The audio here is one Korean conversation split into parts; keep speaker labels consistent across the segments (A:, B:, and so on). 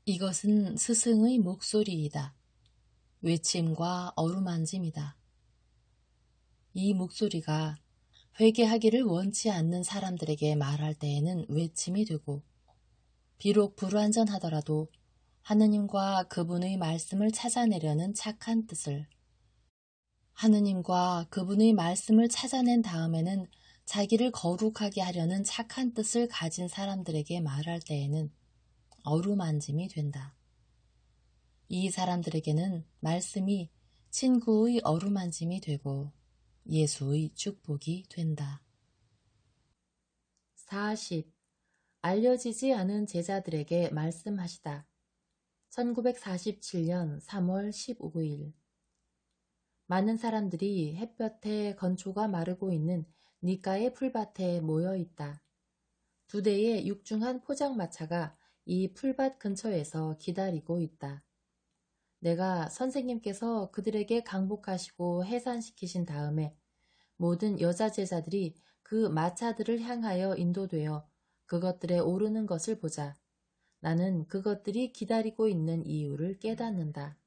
A: 이것은 스승의 목소리이다. 외침과 어루만짐이다. 이 목소리가 회개하기를 원치 않는 사람들에게 말할 때에는 외침이 되고, 비록 불완전하더라도 하느님과 그분의 말씀을 찾아내려는 착한 뜻을, 하느님과 그분의 말씀을 찾아낸 다음에는 자기를 거룩하게 하려는 착한 뜻을 가진 사람들에게 말할 때에는 어루만짐이 된다. 이 사람들에게는 말씀이 친구의 어루만짐이 되고 예수의 축복이 된다. 40. 알려지지 않은 제자들에게 말씀하시다. 1947년 3월 15일. 많은 사람들이 햇볕에 건초가 마르고 있는 니까의 풀밭에 모여 있다. 2대의 육중한 포장마차가 이 풀밭 근처에서 기다리고 있다. 내가 선생님께서 그들에게 강복하시고 해산시키신 다음에 모든 여자 제자들이 그 마차들을 향하여 인도되어 그것들에 오르는 것을 보자 나는 그것들이 기다리고 있는 이유를 깨닫는다.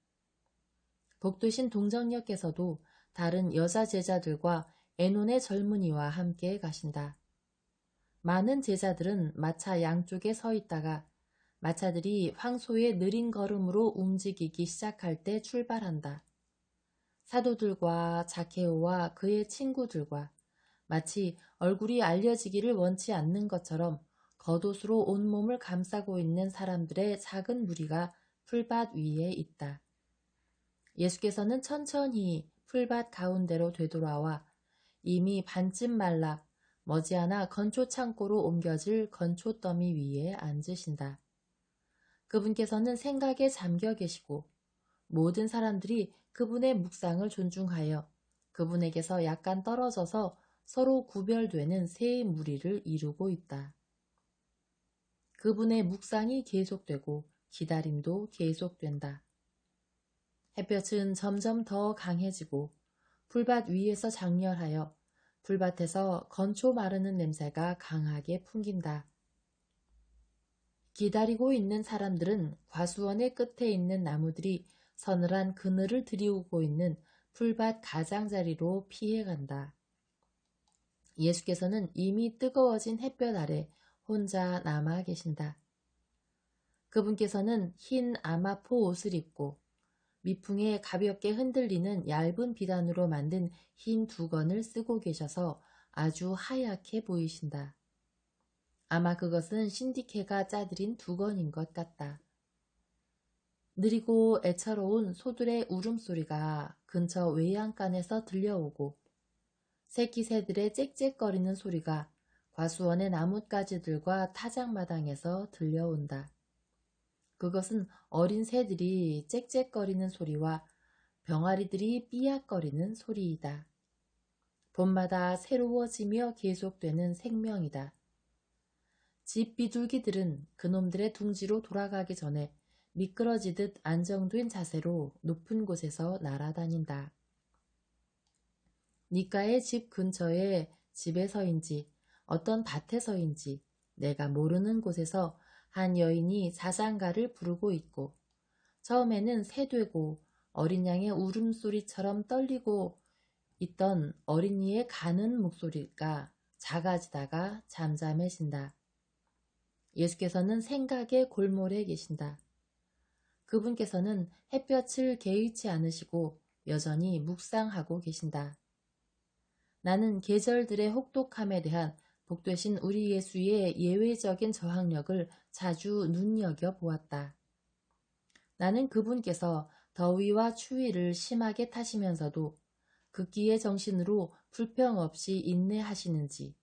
A: 복되신 동정녀께서도 다른 여자 제자들과 에논의 젊은이와 함께 가신다. 많은 제자들은 마차 양쪽에 서 있다가 마차들이 황소의 느린 걸음으로 움직이기 시작할 때 출발한다. 사도들과 자케오와 그의 친구들과 마치 얼굴이 알려지기를 원치 않는 것처럼 겉옷으로 온몸을 감싸고 있는 사람들의 작은 무리가 풀밭 위에 있다. 예수께서는 천천히 풀밭 가운데로 되돌아와 이미 반쯤 말라 머지않아 건초 창고로 옮겨질 건초 더미 위에 앉으신다. 그분께서는 생각에 잠겨 계시고 모든 사람들이 그분의 묵상을 존중하여 그분에게서 약간 떨어져서 서로 구별되는 세 무리를 이루고 있다. 그분의 묵상이 계속되고 기다림도 계속된다. 햇볕은 점점 더 강해지고 풀밭 위에서 장렬하여 풀밭에서 건초 마르는 냄새가 강하게 풍긴다. 기다리고 있는 사람들은 과수원의 끝에 있는 나무들이 서늘한 그늘을 들이우고 있는 풀밭 가장자리로 피해간다. 예수께서는 이미 뜨거워진 햇볕 아래 혼자 남아 계신다. 그분께서는 흰 아마포 옷을 입고 미풍에 가볍게 흔들리는 얇은 비단으로 만든 흰 두건을 쓰고 계셔서 아주 하얗게 보이신다. 아마 그것은 신디케가 짜들인 두건인 것 같다. 느리고 애처로운 소들의 울음소리가 근처 외양간에서 들려오고 새끼 새들의 짹짹거리는 소리가 과수원의 나뭇가지들과 타작마당에서 들려온다. 그것은 어린 새들이 짹짹거리는 소리와 병아리들이 삐약거리는 소리이다. 봄마다 새로워지며 계속되는 생명이다. 집 비둘기들은 그놈들의 둥지로 돌아가기 전에 미끄러지듯 안정된 자세로 높은 곳에서 날아다닌다. 니까의 집 근처에 집에서인지 어떤 밭에서인지 내가 모르는 곳에서 한 여인이 자장가를 부르고 있고 처음에는 새되고 어린 양의 울음소리처럼 떨리고 있던 어린이의 가는 목소리가 작아지다가 잠잠해진다. 예수께서는 생각의 골몰에 계신다. 그분께서는 햇볕을 개의치 않으시고 여전히 묵상하고 계신다. 나는 계절들의 혹독함에 대한 복되신 우리 예수의 예외적인 저항력을 자주 눈여겨보았다. 나는 그분께서 더위와 추위를 심하게 타시면서도 극기의 정신으로 불평 없이 인내하시는지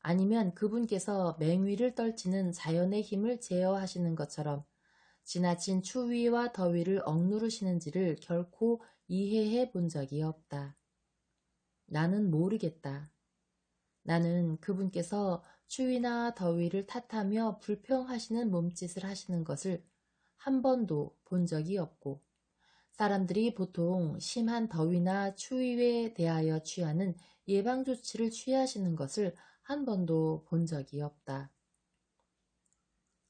A: 아니면 그분께서 맹위를 떨치는 자연의 힘을 제어하시는 것처럼 지나친 추위와 더위를 억누르시는지를 결코 이해해 본 적이 없다. 나는 모르겠다. 나는 그분께서 추위나 더위를 탓하며 불평하시는 몸짓을 하시는 것을 한 번도 본 적이 없고 사람들이 보통 심한 더위나 추위에 대하여 취하는 예방조치를 취하시는 것을 한 번도 본 적이 없다.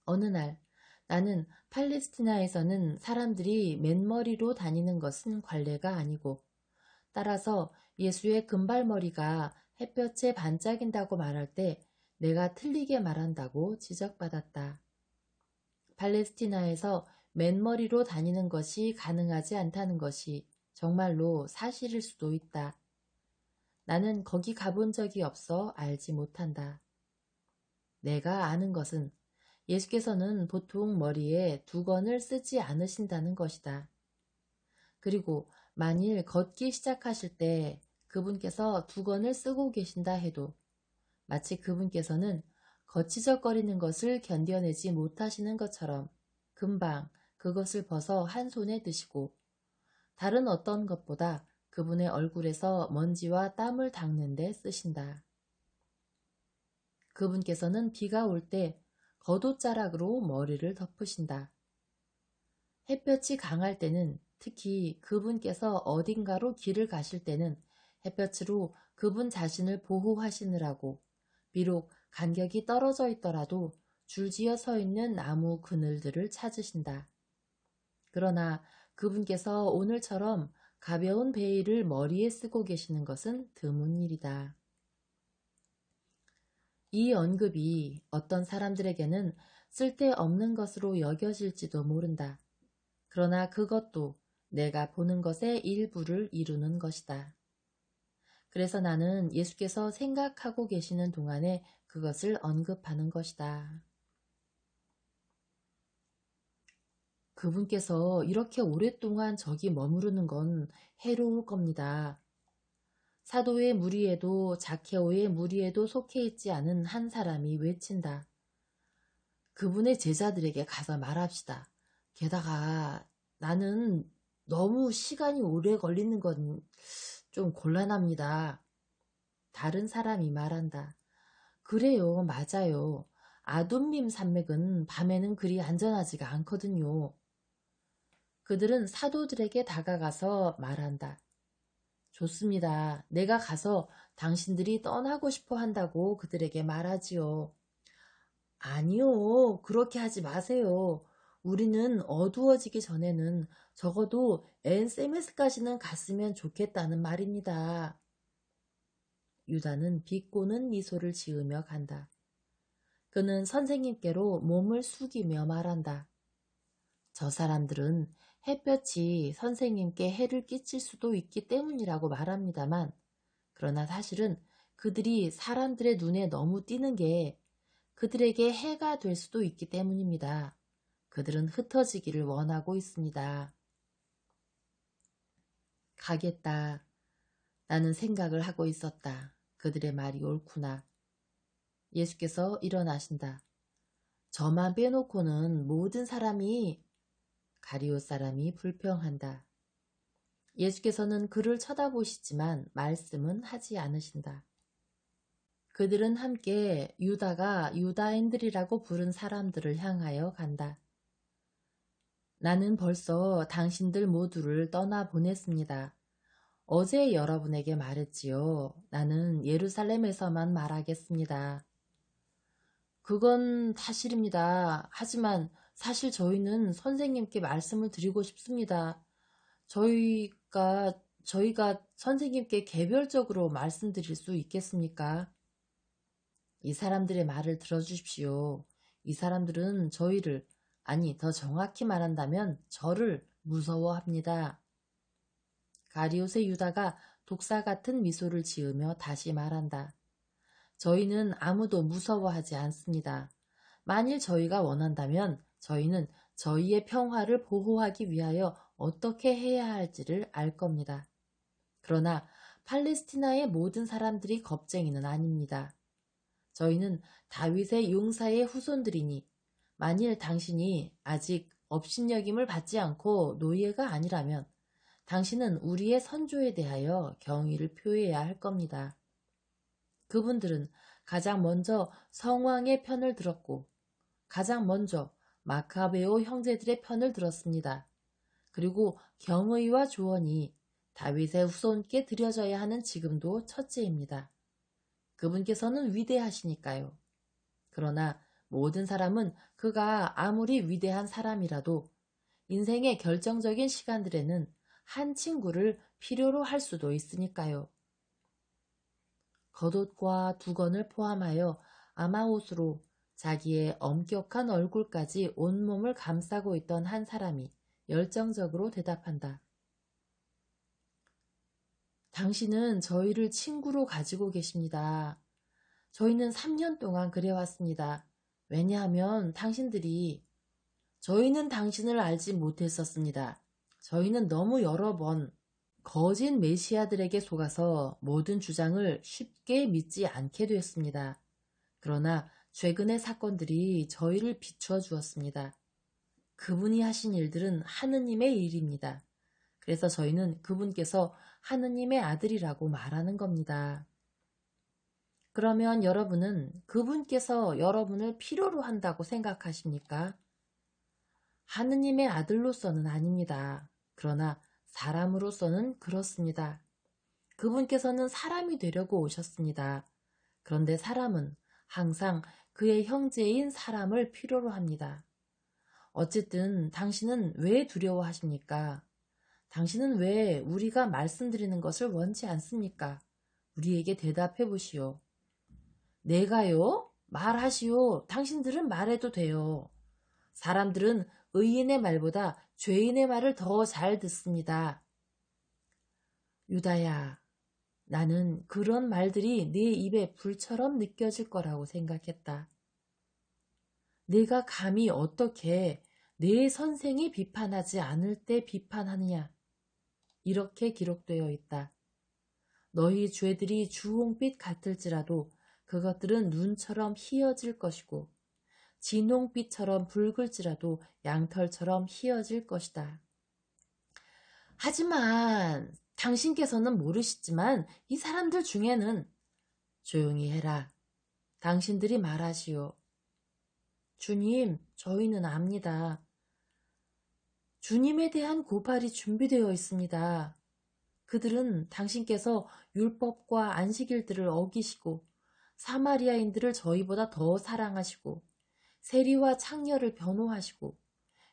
A: 어느 날 나는 팔레스티나에서는 사람들이 맨머리로 다니는 것은 관례가 아니고 따라서 예수의 금발머리가 햇볕에 반짝인다고 말할 때 내가 틀리게 말한다고 지적받았다. 팔레스티나에서 맨머리로 다니는 것이 가능하지 않다는 것이 정말로 사실일 수도 있다. 나는 거기 가본 적이 없어 알지 못한다. 내가 아는 것은 예수께서는 보통 머리에 두건을 쓰지 않으신다는 것이다. 그리고 만일 걷기 시작하실 때 그분께서 두건을 쓰고 계신다 해도 마치 그분께서는 거치적거리는 것을 견뎌내지 못하시는 것처럼 금방 그것을 벗어 한 손에 드시고 다른 어떤 것보다 그분의 얼굴에서 먼지와 땀을 닦는 데 쓰신다. 그분께서는 비가 올 때 겉옷자락으로 머리를 덮으신다. 햇볕이 강할 때는 특히 그분께서 어딘가로 길을 가실 때는 햇볕으로 그분 자신을 보호하시느라고 비록 간격이 떨어져 있더라도 줄지어 서 있는 나무 그늘들을 찾으신다. 그러나 그분께서 오늘처럼 가벼운 베일을 머리에 쓰고 계시는 것은 드문 일이다. 이 언급이 어떤 사람들에게는 쓸데없는 것으로 여겨질지도 모른다. 그러나 그것도 내가 보는 것의 일부를 이루는 것이다. 그래서 나는 예수께서 생각하고 계시는 동안에 그것을 언급하는 것이다. 그분께서 이렇게 오랫동안 저기 머무르는 건 해로울 겁니다. 사도의 무리에도 자케오의 무리에도 속해 있지 않은 한 사람이 외친다. 그분의 제자들에게 가서 말합시다. 게다가 나는 너무 시간이 오래 걸리는 건 좀 곤란합니다. 다른 사람이 말한다. 그래요, 맞아요. 아둠밈 산맥은 밤에는 그리 안전하지가 않거든요. 그들은 사도들에게 다가가서 말한다. 좋습니다. 내가 가서 당신들이 떠나고 싶어 한다고 그들에게 말하지요. 아니요, 그렇게 하지 마세요. 우리는 어두워지기 전에는 적어도 앤세메스까지는 갔으면 좋겠다는 말입니다. 유다는 비꼬는 미소를 지으며 간다. 그는 선생님께로 몸을 숙이며 말한다. 저 사람들은 햇볕이 선생님께 해를 끼칠 수도 있기 때문이라고 말합니다만, 그러나 사실은 그들이 사람들의 눈에 너무 띄는 게 그들에게 해가 될 수도 있기 때문입니다. 그들은 흩어지기를 원하고 있습니다. 가겠다. 나는 생각을 하고 있었다. 그들의 말이 옳구나. 예수께서 일어나신다. 저만 빼놓고는 모든 사람이 가리오 사람이 불평한다. 예수께서는 그를 쳐다보시지만 말씀은 하지 않으신다. 그들은 함께 유다가 유다인들이라고 부른 사람들을 향하여 간다. 나는 벌써 당신들 모두를 떠나보냈습니다. 어제 여러분에게 말했지요. 나는 예루살렘에서만 말하겠습니다. 그건 사실입니다. 하지만 사실 저희는 선생님께 말씀을 드리고 싶습니다. 저희가 선생님께 개별적으로 말씀드릴 수 있겠습니까? 이 사람들의 말을 들어주십시오. 이 사람들은 저희를, 아니 더 정확히 말한다면 저를 무서워합니다. 가리옷의 유다가 독사 같은 미소를 지으며 다시 말한다. 저희는 아무도 무서워하지 않습니다. 만일 저희가 원한다면 저희는 저희의 평화를 보호하기 위하여 어떻게 해야 할지를 알 겁니다. 그러나 팔레스티나의 모든 사람들이 겁쟁이는 아닙니다. 저희는 다윗의 용사의 후손들이니 만일 당신이 아직 업신여김을 받지 않고 노예가 아니라면 당신은 우리의 선조에 대하여 경의를 표해야 할 겁니다. 그분들은 가장 먼저 성왕의 편을 들었고 가장 먼저 마카베오 형제들의 편을 들었습니다. 그리고 경의와 조언이 다윗의 후손께 드려져야 하는 지금도 첫째입니다. 그분께서는 위대하시니까요. 그러나 모든 사람은 그가 아무리 위대한 사람이라도 인생의 결정적인 시간들에는 한 친구를 필요로 할 수도 있으니까요. 겉옷과 두건을 포함하여 아마옷으로 자기의 엄격한 얼굴까지 온몸을 감싸고 있던 한 사람이 열정적으로 대답한다. 당신은 저희를 친구로 가지고 계십니다. 저희는 3년 동안 그래왔습니다. 왜냐하면 저희는 당신을 알지 못했었습니다. 저희는 너무 여러 번 거짓 메시아들에게 속아서 모든 주장을 쉽게 믿지 않게 되었습니다. 그러나 최근의 사건들이 저희를 비추어 주었습니다. 그분이 하신 일들은 하느님의 일입니다. 그래서 저희는 그분께서 하느님의 아들이라고 말하는 겁니다. 그러면 여러분은 그분께서 여러분을 필요로 한다고 생각하십니까? 하느님의 아들로서는 아닙니다. 그러나 사람으로서는 그렇습니다. 그분께서는 사람이 되려고 오셨습니다. 그런데 사람은 항상 그의 형제인 사람을 필요로 합니다. 어쨌든 당신은 왜 두려워하십니까? 당신은 왜 우리가 말씀드리는 것을 원치 않습니까? 우리에게 대답해 보시오. 내가요? 말하시오. 당신들은 말해도 돼요. 사람들은 의인의 말보다 죄인의 말을 더 잘 듣습니다. 유다야, 나는 그런 말들이 네 입에 불처럼 느껴질 거라고 생각했다. 내가 감히 어떻게 내 선생이 비판하지 않을 때 비판하느냐. 이렇게 기록되어 있다. 너희 죄들이 주홍빛 같을지라도 그것들은 눈처럼 희어질 것이고 진홍빛처럼 붉을지라도 양털처럼 희어질 것이다. 하지만 당신께서는 모르시지만 이 사람들 중에는 조용히 해라. 당신들이 말하시오. 주님, 저희는 압니다. 주님에 대한 고발이 준비되어 있습니다. 그들은 당신께서 율법과 안식일들을 어기시고 사마리아인들을 저희보다 더 사랑하시고 세리와 창녀를 변호하시고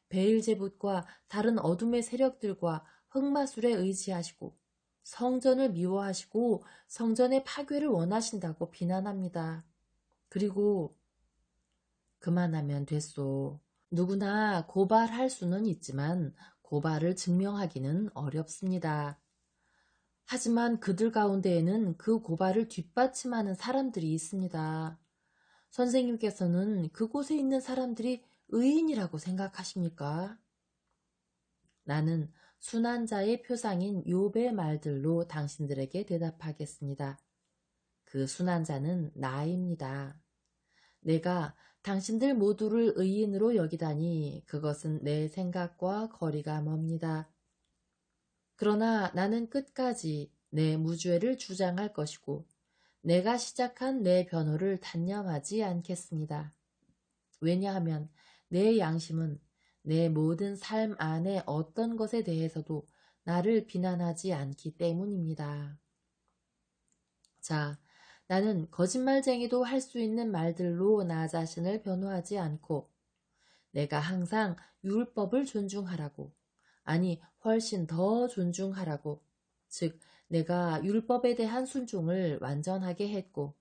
A: 베일제붓과 다른 어둠의 세력들과 흑마술에 의지하시고 성전을 미워하시고 성전의 파괴를 원하신다고 비난합니다. 그리고 그만하면 됐소. 누구나 고발할 수는 있지만 고발을 증명하기는 어렵습니다. 하지만 그들 가운데에는 그 고발을 뒷받침하는 사람들이 있습니다. 선생님께서는 그곳에 있는 사람들이 의인이라고 생각하십니까? 나는 순한 자의 표상인 욥의 말들로 당신들에게 대답하겠습니다. 그 순한 자는 나입니다. 내가 당신들 모두를 의인으로 여기다니 그것은 내 생각과 거리가 멉니다. 그러나 나는 끝까지 내 무죄를 주장할 것이고 내가 시작한 내 변호를 단념하지 않겠습니다. 왜냐하면 내 양심은 내 모든 삶 안의 어떤 것에 대해서도 나를 비난하지 않기 때문입니다. 자, 나는 거짓말쟁이도 할 수 있는 말들로 나 자신을 변호하지 않고 내가 항상 율법을 존중하라고, 아니 훨씬 더 존중하라고, 즉 내가 율법에 대한 순종을 완전하게 했고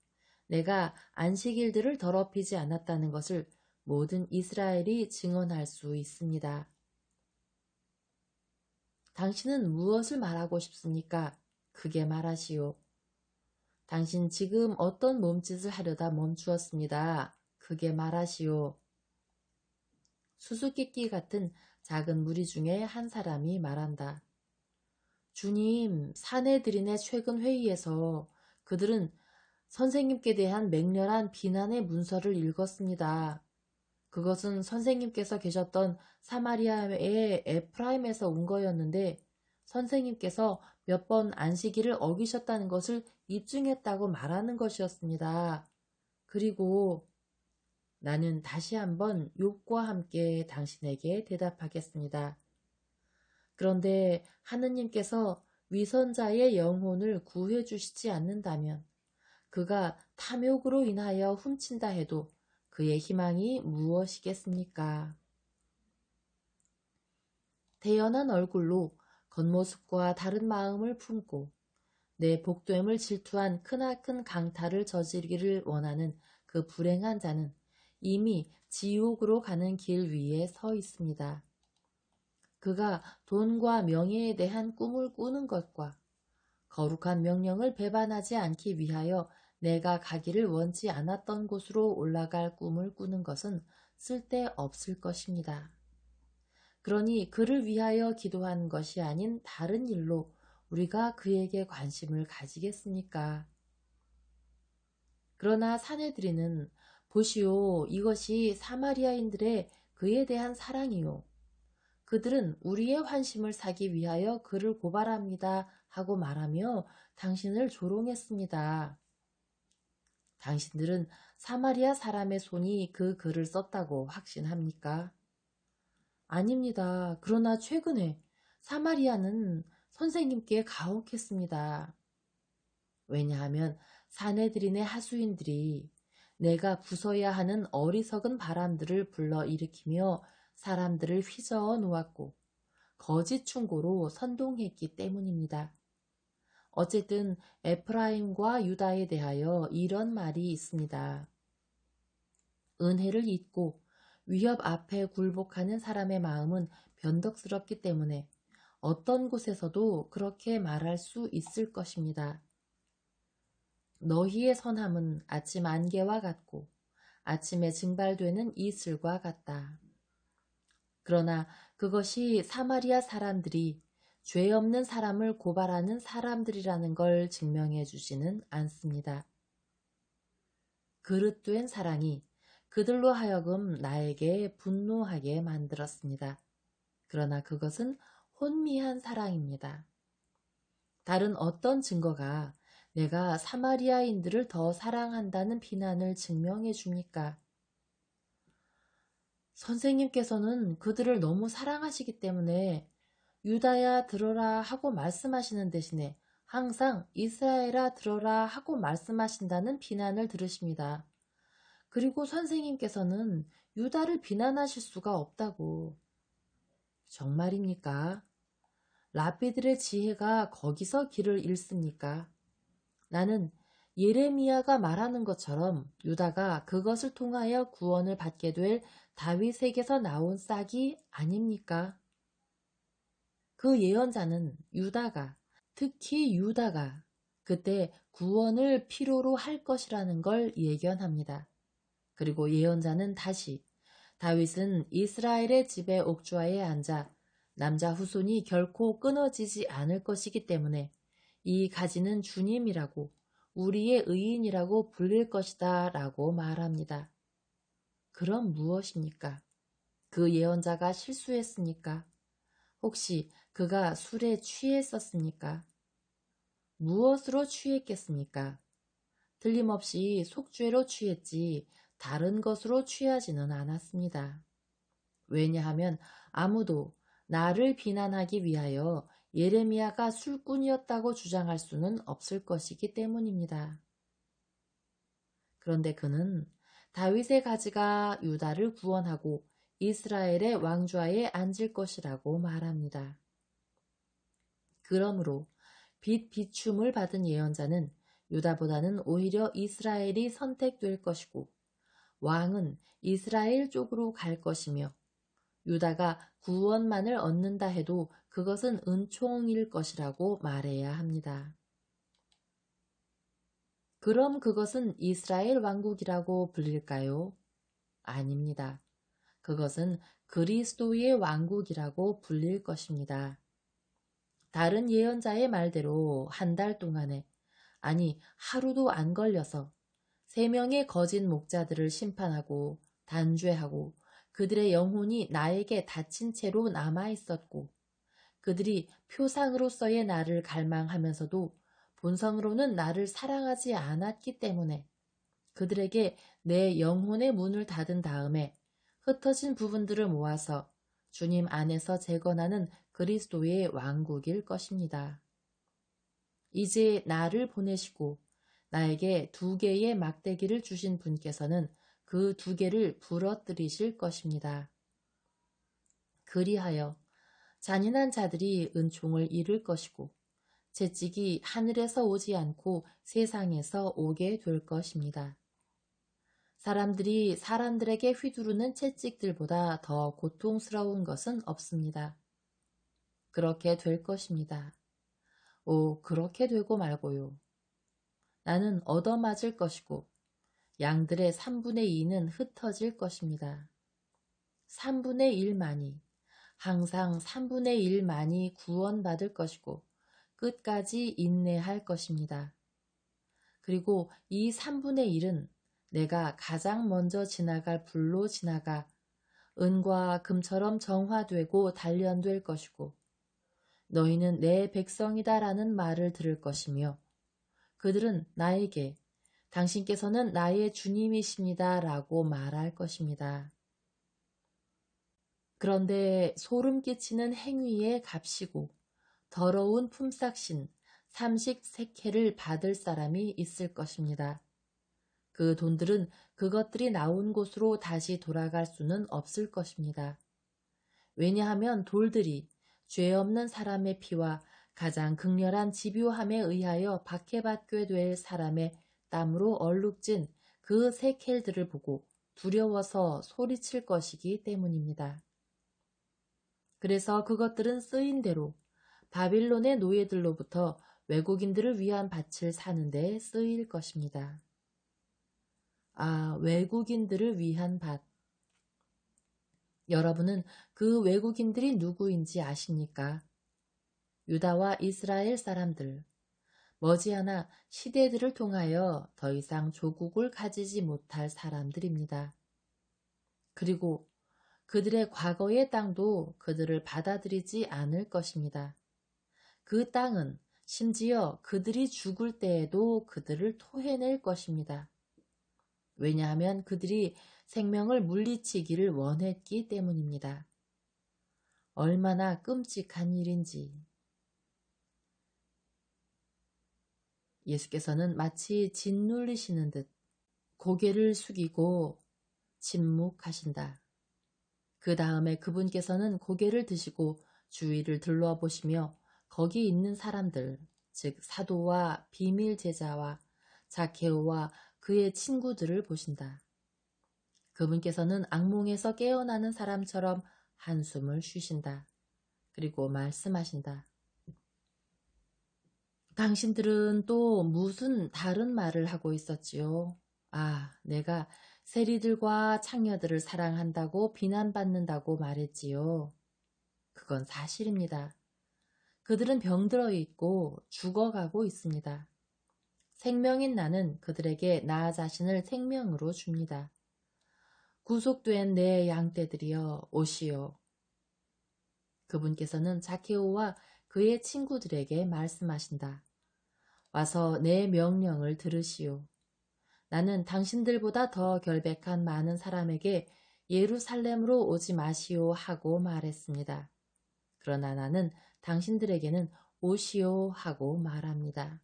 A: 내가 안식일들을 더럽히지 않았다는 것을 모든 이스라엘이 증언할 수 있습니다. 당신은 무엇을 말하고 싶습니까? 크게 말하시오. 당신 지금 어떤 몸짓을 하려다 멈추었습니다. 크게 말하시오. 수수께끼 같은 작은 무리 중에 한 사람이 말한다. 주님, 사내들인의 최근 회의에서 그들은 선생님께 대한 맹렬한 비난의 문서를 읽었습니다. 그것은 선생님께서 계셨던 사마리아의 에프라임에서 온 거였는데 선생님께서 몇 번 안식일을 어기셨다는 것을 입증했다고 말하는 것이었습니다. 그리고 나는 다시 한번 욥과 함께 당신에게 대답하겠습니다. 그런데 하느님께서 위선자의 영혼을 구해 주시지 않는다면 그가 탐욕으로 인하여 훔친다 해도 그의 희망이 무엇이겠습니까? 태연한 얼굴로 겉모습과 다른 마음을 품고 내 복됨을 질투한 크나큰 강탈을 저지르기를 원하는 그 불행한 자는 이미 지옥으로 가는 길 위에 서 있습니다. 그가 돈과 명예에 대한 꿈을 꾸는 것과 거룩한 명령을 배반하지 않기 위하여 내가 가기를 원치 않았던 곳으로 올라갈 꿈을 꾸는 것은 쓸데없을 것입니다. 그러니 그를 위하여 기도한 것이 아닌 다른 일로 우리가 그에게 관심을 가지겠습니까? 그러나 사내들이는 보시오, 이것이 사마리아인들의 그에 대한 사랑이요. 그들은 우리의 환심을 사기 위하여 그를 고발합니다 하고 말하며 당신을 조롱했습니다. 당신들은 사마리아 사람의 손이 그 글을 썼다고 확신합니까? 아닙니다. 그러나 최근에 사마리아는 선생님께 가혹했습니다. 왜냐하면 사내들인의 하수인들이 내가 부숴야 하는 어리석은 바람들을 불러일으키며 사람들을 휘저어 놓았고 거짓 충고로 선동했기 때문입니다. 어쨌든 에프라임과 유다에 대하여 이런 말이 있습니다. 은혜를 잊고 위협 앞에 굴복하는 사람의 마음은 변덕스럽기 때문에 어떤 곳에서도 그렇게 말할 수 있을 것입니다. 너희의 선함은 아침 안개와 같고 아침에 증발되는 이슬과 같다. 그러나 그것이 사마리아 사람들이 죄 없는 사람을 고발하는 사람들이라는 걸 증명해 주지는 않습니다. 그릇된 사랑이 그들로 하여금 나에게 분노하게 만들었습니다. 그러나 그것은 혼미한 사랑입니다. 다른 어떤 증거가 내가 사마리아인들을 더 사랑한다는 비난을 증명해 줍니까? 선생님께서는 그들을 너무 사랑하시기 때문에 유다야 들어라 하고 말씀하시는 대신에 항상 이스라엘아 들어라 하고 말씀하신다는 비난을 들으십니다. 그리고 선생님께서는 유다를 비난하실 수가 없다고. 정말입니까? 랍비들의 지혜가 거기서 길을 잃습니까? 나는 예레미야가 말하는 것처럼 유다가 그것을 통하여 구원을 받게 될 다윗에게서 나온 싹이 아닙니까? 그 예언자는 유다가, 특히 유다가 그때 구원을 필요로 할 것이라는 걸 예견합니다. 그리고 예언자는 다시 다윗은 이스라엘의 집의 옥좌에 앉아 남자 후손이 결코 끊어지지 않을 것이기 때문에 이 가지는 주님이라고 우리의 의인이라고 불릴 것이다 라고 말합니다. 그럼 무엇입니까? 그 예언자가 실수했습니까? 혹시 그가 술에 취했었습니까? 무엇으로 취했겠습니까? 틀림없이 속죄로 취했지 다른 것으로 취하지는 않았습니다. 왜냐하면 아무도 나를 비난하기 위하여 예레미야가 술꾼이었다고 주장할 수는 없을 것이기 때문입니다. 그런데 그는 다윗의 가지가 유다를 구원하고 이스라엘의 왕좌에 앉을 것이라고 말합니다. 그러므로 비춤을 받은 예언자는 유다보다는 오히려 이스라엘이 선택될 것이고 왕은 이스라엘 쪽으로 갈 것이며 유다가 구원만을 얻는다 해도 그것은 은총일 것이라고 말해야 합니다. 그럼 그것은 이스라엘 왕국이라고 불릴까요? 아닙니다. 그것은 그리스도의 왕국이라고 불릴 것입니다. 다른 예언자의 말대로 한 달 동안에, 아니 하루도 안 걸려서 3명의 거짓 목자들을 심판하고 단죄하고 그들의 영혼이 나에게 닫힌 채로 남아있었고 그들이 표상으로서의 나를 갈망하면서도 본성으로는 나를 사랑하지 않았기 때문에 그들에게 내 영혼의 문을 닫은 다음에 흩어진 부분들을 모아서 주님 안에서 재건하는 그리스도의 왕국일 것입니다. 이제 나를 보내시고 나에게 2개의 막대기를 주신 분께서는 그 두 개를 부러뜨리실 것입니다. 그리하여 잔인한 자들이 은총을 잃을 것이고 채찍이 하늘에서 오지 않고 세상에서 오게 될 것입니다. 사람들이 사람들에게 휘두르는 채찍들보다 더 고통스러운 것은 없습니다. 그렇게 될 것입니다. 오, 그렇게 되고 말고요. 나는 얻어맞을 것이고 양들의 3분의 2는 흩어질 것입니다. 3분의 1만이, 항상 3분의 1만이 구원받을 것이고 끝까지 인내할 것입니다. 그리고 이 3분의 1은 내가 가장 먼저 지나갈 불로 지나가 은과 금처럼 정화되고 단련될 것이고 너희는 내 백성이다라는 말을 들을 것이며 그들은 나에게 당신께서는 나의 주님이십니다 라고 말할 것입니다. 그런데 소름 끼치는 행위에 값이고 더러운 품삯인 삼식세케를 받을 사람이 있을 것입니다. 그 돈들은 그것들이 나온 곳으로 다시 돌아갈 수는 없을 것입니다. 왜냐하면 돌들이 죄 없는 사람의 피와 가장 극렬한 집요함에 의하여 박해받게 될 사람의 땀으로 얼룩진 그 세켈들을 보고 두려워서 소리칠 것이기 때문입니다. 그래서 그것들은 쓰인 대로 바빌론의 노예들로부터 외국인들을 위한 밭을 사는 데 쓰일 것입니다. 아, 외국인들을 위한 밭. 여러분은 그 외국인들이 누구인지 아십니까? 유다와 이스라엘 사람들, 머지않아 시대들을 통하여 더 이상 조국을 가지지 못할 사람들입니다. 그리고 그들의 과거의 땅도 그들을 받아들이지 않을 것입니다. 그 땅은 심지어 그들이 죽을 때에도 그들을 토해낼 것입니다. 왜냐하면 그들이 생명을 물리치기를 원했기 때문입니다. 얼마나 끔찍한 일인지. 예수께서는 마치 짓눌리시는 듯 고개를 숙이고 침묵하신다. 그 다음에 그분께서는 고개를 드시고 주위를 둘러보시며 거기 있는 사람들, 즉 사도와 비밀 제자와 자케오와 그의 친구들을 보신다. 그분께서는 악몽에서 깨어나는 사람처럼 한숨을 쉬신다. 그리고 말씀하신다. 당신들은 또 무슨 다른 말을 하고 있었지요? 아, 내가 세리들과 창녀들을 사랑한다고 비난받는다고 말했지요. 그건 사실입니다. 그들은 병들어 있고 죽어가고 있습니다. 생명인 나는 그들에게 나 자신을 생명으로 줍니다. 구속된 내 양떼들이여 오시오. 그분께서는 자케오와 그의 친구들에게 말씀하신다. 와서 내 명령을 들으시오. 나는 당신들보다 더 결백한 많은 사람에게 예루살렘으로 오지 마시오 하고 말했습니다. 그러나 나는 당신들에게는 오시오 하고 말합니다.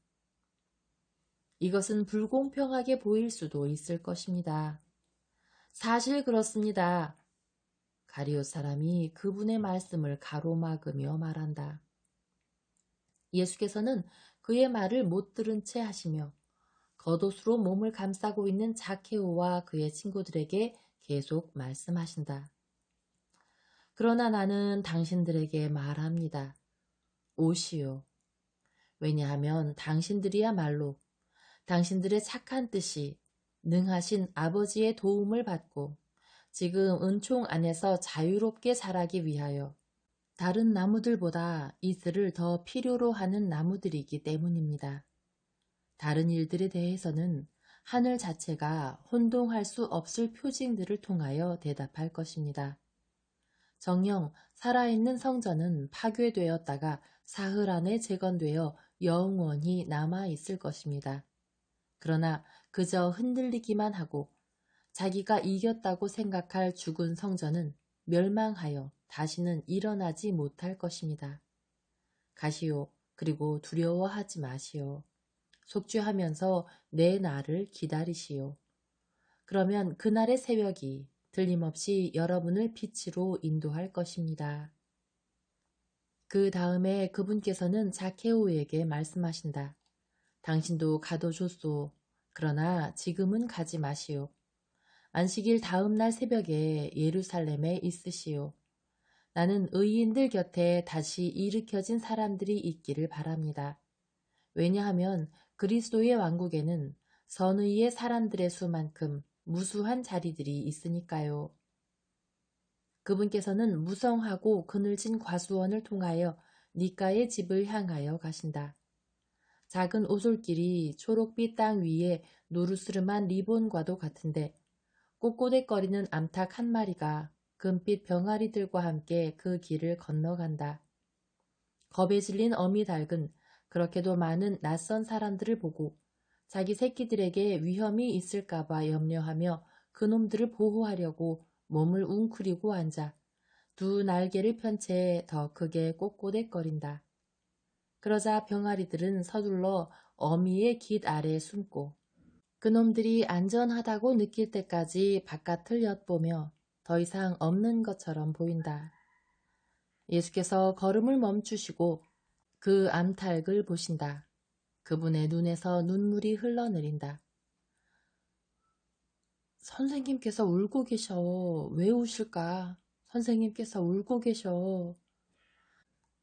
A: 이것은 불공평하게 보일 수도 있을 것입니다. 사실 그렇습니다. 가리오 사람이 그분의 말씀을 가로막으며 말한다. 예수께서는 그의 말을 못 들은 채 하시며 겉옷으로 몸을 감싸고 있는 자케오와 그의 친구들에게 계속 말씀하신다. 그러나 나는 당신들에게 말합니다. 오시오. 왜냐하면 당신들이야말로 당신들의 착한 뜻이 능하신 아버지의 도움을 받고 지금 은총 안에서 자유롭게 자라기 위하여 다른 나무들보다 이슬을 더 필요로 하는 나무들이기 때문입니다. 다른 일들에 대해서는 하늘 자체가 혼동할 수 없을 표징들을 통하여 대답할 것입니다. 정녕 살아있는 성전은 파괴되었다가 사흘 안에 재건되어 영원히 남아있을 것입니다. 그러나 그저 흔들리기만 하고 자기가 이겼다고 생각할 죽은 성전은 멸망하여 다시는 일어나지 못할 것입니다. 가시오. 그리고 두려워하지 마시오. 속죄하면서 내 날을 기다리시오. 그러면 그날의 새벽이 틀림없이 여러분을 빛으로 인도할 것입니다. 그 다음에 그분께서는 자케오에게 말씀하신다. 당신도 가도 좋소. 그러나 지금은 가지 마시오. 안식일 다음 날 새벽에 예루살렘에 있으시오. 나는 의인들 곁에 다시 일으켜진 사람들이 있기를 바랍니다. 왜냐하면 그리스도의 왕국에는 선의의 사람들의 수만큼 무수한 자리들이 있으니까요. 그분께서는 무성하고 그늘진 과수원을 통하여 니가의 집을 향하여 가신다. 작은 오솔길이 초록빛 땅 위에 노르스름한 리본과도 같은데 꼿꼿해거리는 암탉 한 마리가 금빛 병아리들과 함께 그 길을 건너간다. 겁에 질린 어미닭은 그렇게도 많은 낯선 사람들을 보고 자기 새끼들에게 위험이 있을까봐 염려하며 그놈들을 보호하려고 몸을 웅크리고 앉아 두 날개를 편 채 더 크게 꼿꼿해거린다. 그러자 병아리들은 서둘러 어미의 깃 아래에 숨고 그놈들이 안전하다고 느낄 때까지 바깥을 엿보며 더 이상 없는 것처럼 보인다. 예수께서 걸음을 멈추시고 그 암탉을 보신다. 그분의 눈에서 눈물이 흘러내린다. 선생님께서 울고 계셔. 왜 우실까? 선생님께서 울고 계셔.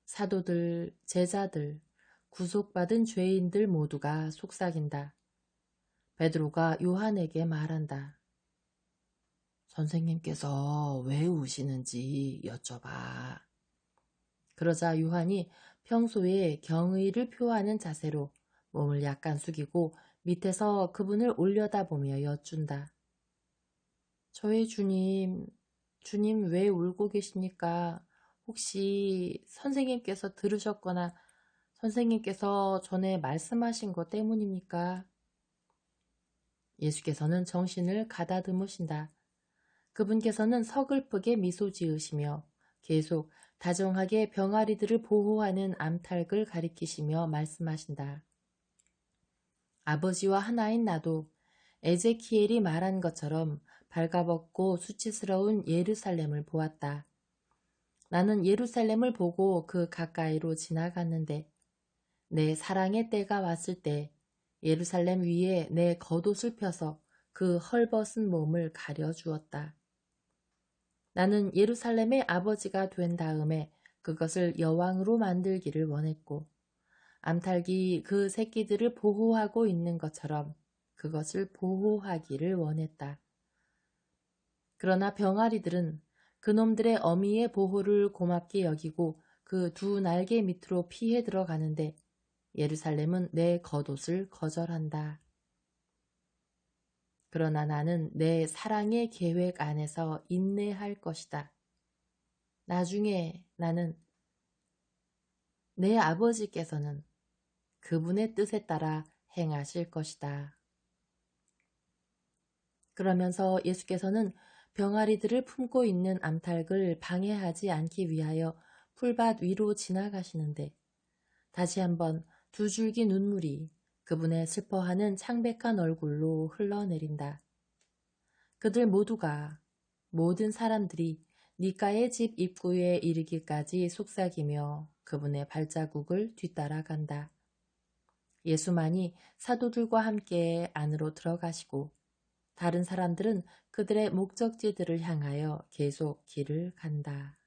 A: 사도들, 제자들, 구속받은 죄인들 모두가 속삭인다. 베드로가 요한에게 말한다. 선생님께서 왜 우시는지 여쭤봐. 그러자 요한이 평소에 경의를 표하는 자세로 몸을 약간 숙이고 밑에서 그분을 올려다보며 여쭌다. 저의 주님, 주님 왜 울고 계십니까? 혹시 선생님께서 들으셨거나 선생님께서 전에 말씀하신 것 때문입니까? 예수께서는 정신을 가다듬으신다. 그분께서는 서글프게 미소 지으시며 계속 다정하게 병아리들을 보호하는 암탉을 가리키시며 말씀하신다. 아버지와 하나인 나도 에제키엘이 말한 것처럼 발가벗고 수치스러운 예루살렘을 보았다. 나는 예루살렘을 보고 그 가까이로 지나갔는데 내 사랑의 때가 왔을 때 예루살렘 위에 내 겉옷을 펴서 그 헐벗은 몸을 가려주었다. 나는 예루살렘의 아버지가 된 다음에 그것을 여왕으로 만들기를 원했고 암탉이 그 새끼들을 보호하고 있는 것처럼 그것을 보호하기를 원했다. 그러나 병아리들은 그놈들의 어미의 보호를 고맙게 여기고 그 두 날개 밑으로 피해 들어가는데 예루살렘은 내 겉옷을 거절한다. 그러나 나는 내 사랑의 계획 안에서 인내할 것이다. 나중에 나는 내 아버지께서는 그분의 뜻에 따라 행하실 것이다. 그러면서 예수께서는 병아리들을 품고 있는 암탉을 방해하지 않기 위하여 풀밭 위로 지나가시는데 다시 한번 두 줄기 눈물이 그분의 슬퍼하는 창백한 얼굴로 흘러내린다. 그들 모두가 모든 사람들이 니가의 집 입구에 이르기까지 속삭이며 그분의 발자국을 뒤따라간다. 예수만이 사도들과 함께 안으로 들어가시고 다른 사람들은 그들의 목적지들을 향하여 계속 길을 간다.